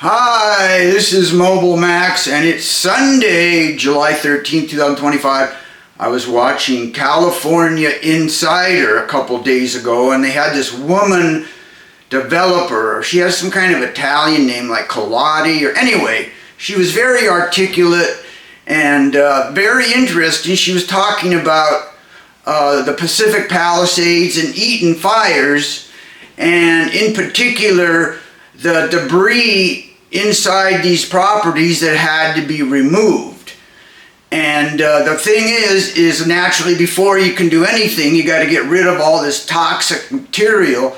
Hi, this is Mobile Max, and it's Sunday, July 13th, 2025. I was watching California Insider a couple days ago, and they had this woman developer. She has some kind of Italian name like Colati, or anyway, she was very articulate and very interesting. She was talking about the Pacific Palisades and Eaton fires, and in particular, the debris inside these properties that had to be removed. And the thing is naturally, before you can do anything, you got to get rid of all this toxic material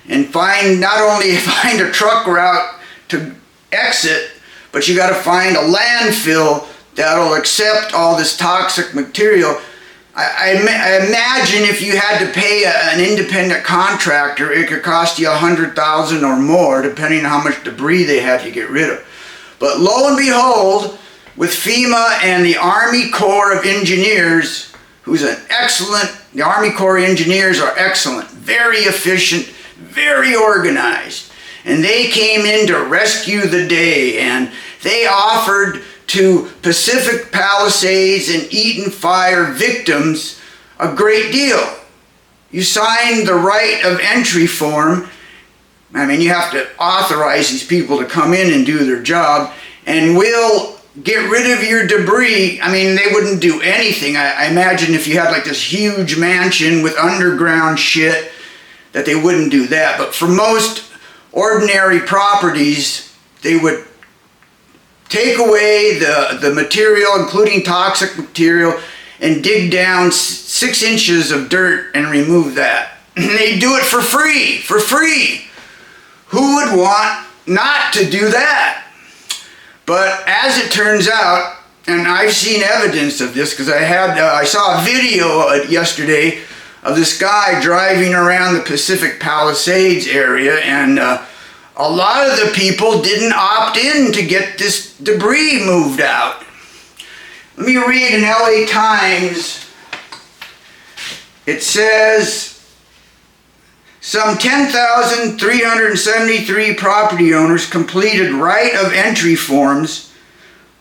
and not only find a truck route to exit, but you got to find a landfill that'll accept all this toxic material. I imagine if you had to pay an independent contractor, it could cost you $100,000 or more, depending on how much debris they had to get rid of. But lo and behold, with FEMA and the Army Corps of Engineers, the Army Corps Engineers are excellent, very efficient, very organized. And they came in to rescue the day, and they offered to Pacific Palisades and Eaton fire victims a great deal. You sign the right of entry form. I mean, you have to authorize these people to come in and do their job, and we'll get rid of your debris. I mean, they wouldn't do anything. I imagine if you had like this huge mansion with underground shit, that they wouldn't do that. But for most ordinary properties, they would take away the material, including toxic material, and dig down 6 inches of dirt and remove that. They do it for free. Who would want not to do that? But as it turns out, and I've seen evidence of this because I saw a video yesterday of this guy driving around the Pacific Palisades area, and a lot of the people didn't opt in to get this debris moved out. Let me read in LA Times. It says, some 10,373 property owners completed right of entry forms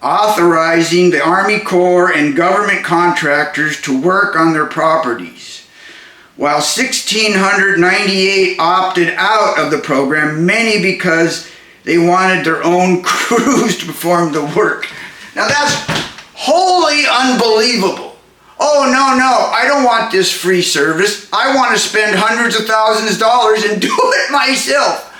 authorizing the Army Corps and government contractors to work on their properties, while 1,698 opted out of the program, many because they wanted their own crews to perform the work. Now that's wholly unbelievable. Oh, no, I don't want this free service. I want to spend hundreds of thousands of dollars and do it myself.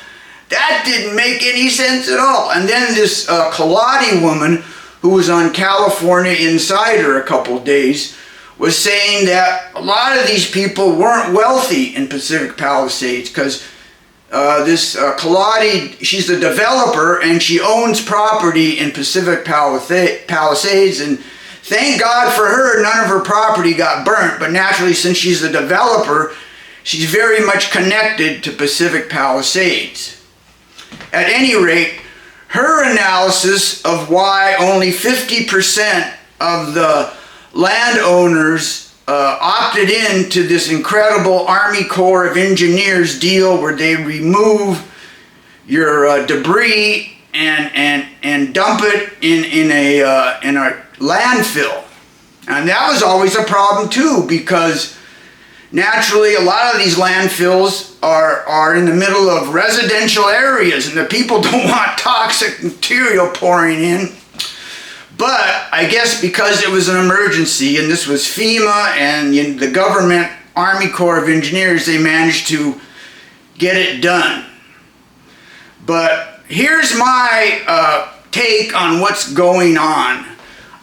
That didn't make any sense at all. And then this Colati woman, who was on California Insider a couple days, was saying that a lot of these people weren't wealthy in Pacific Palisades because this Colati, she's the developer and she owns property in Pacific Palisades, and thank God for her, none of her property got burnt. But naturally, since she's the developer, she's very much connected to Pacific Palisades. At any rate, her analysis of why only 50% of the landowners opted in to this incredible Army Corps of Engineers deal where they remove your debris and dump it in a landfill. And that was always a problem too, because naturally a lot of these landfills are in the middle of residential areas, and the people don't want toxic material pouring in. But I guess because it was an emergency, and this was FEMA and the government Army Corps of Engineers, they managed to get it done. But here's my take on what's going on.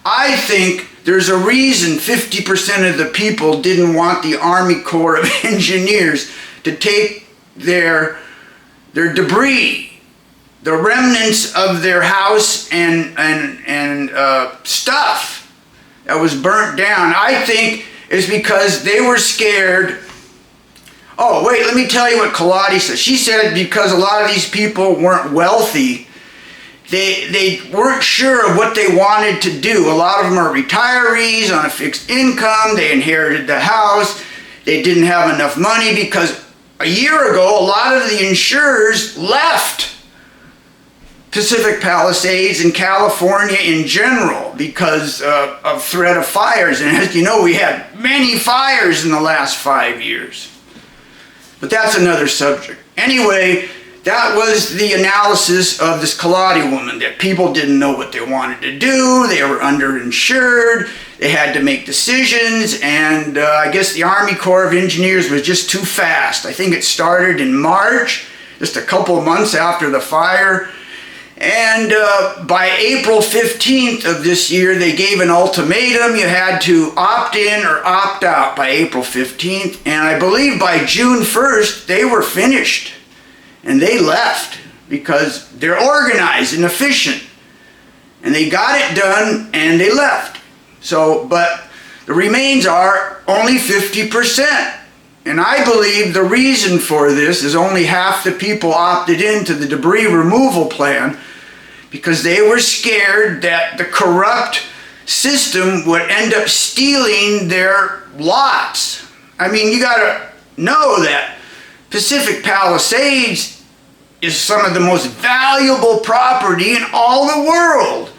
I think there's a reason 50% of the people didn't want the Army Corps of Engineers to take their debris, the remnants of their house and stuff that was burnt down. I think it's because they were scared. Oh, wait, let me tell you what Colati said. She said because a lot of these people weren't wealthy, they weren't sure of what they wanted to do. A lot of them are retirees on a fixed income. They inherited the house. They didn't have enough money because a year ago, a lot of the insurers left. Pacific Palisades and California in general because of threat of fires. And as you know, we had many fires in the last 5 years. But that's another subject. Anyway, that was the analysis of this Kaladi woman, that people didn't know what they wanted to do, they were underinsured, they had to make decisions, and I guess the Army Corps of Engineers was just too fast. I think it started in March, just a couple of months after the fire. And by April 15th of this year, they gave an ultimatum. You had to opt in or opt out by April 15th. And I believe by June 1st, they were finished. And they left because they're organized and efficient. And they got it done and they left. So, but the remains are only 50%. And I believe the reason for this is only half the people opted into the debris removal plan because they were scared that the corrupt system would end up stealing their lots. I mean, you gotta know that Pacific Palisades is some of the most valuable property in all the world.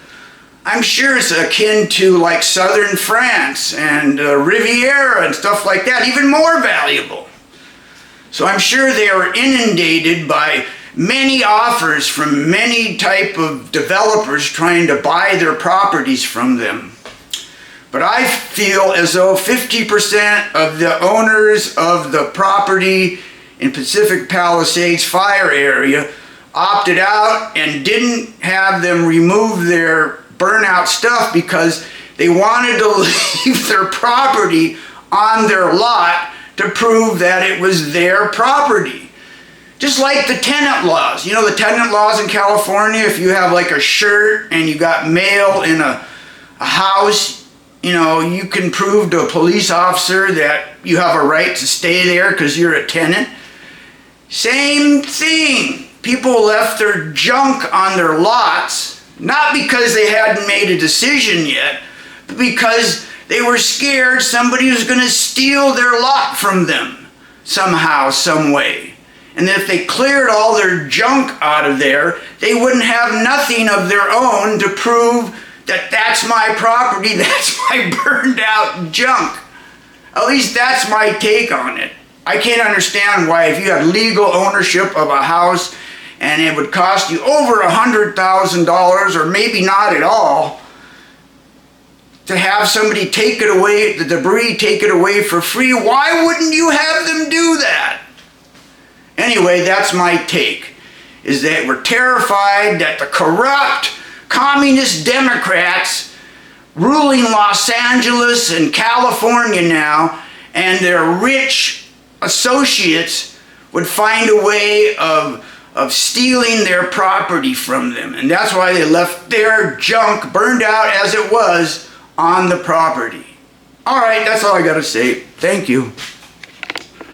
I'm sure it's akin to like southern France and Riviera and stuff like that, even more valuable. So I'm sure they are inundated by many offers from many type of developers trying to buy their properties from them. But I feel as though 50% of the owners of the property in Pacific Palisades fire area opted out and didn't have them remove their burnout stuff because they wanted to leave their property on their lot to prove that it was their property. Just like the tenant laws. You know the tenant laws in California, if you have like a shirt and you got mail in a house, you know, you can prove to a police officer that you have a right to stay there because you're a tenant. Same thing. People left their junk on their lots, not because they hadn't made a decision yet, but because they were scared somebody was going to steal their lot from them somehow, some way. And if they cleared all their junk out of there, they wouldn't have nothing of their own to prove that that's my property, that's my burned out junk. At least that's my take on it. I can't understand why if you had legal ownership of a house and it would cost you over $100,000 or maybe not at all, to have somebody take it away, the debris, take it away for free, why wouldn't you have them do that? Anyway, that's my take, is that we're terrified that the corrupt communist Democrats ruling Los Angeles and California now and their rich associates would find a way of stealing their property from them. And that's why they left their junk, burned out as it was, on the property. All right, that's all I got to say. Thank you.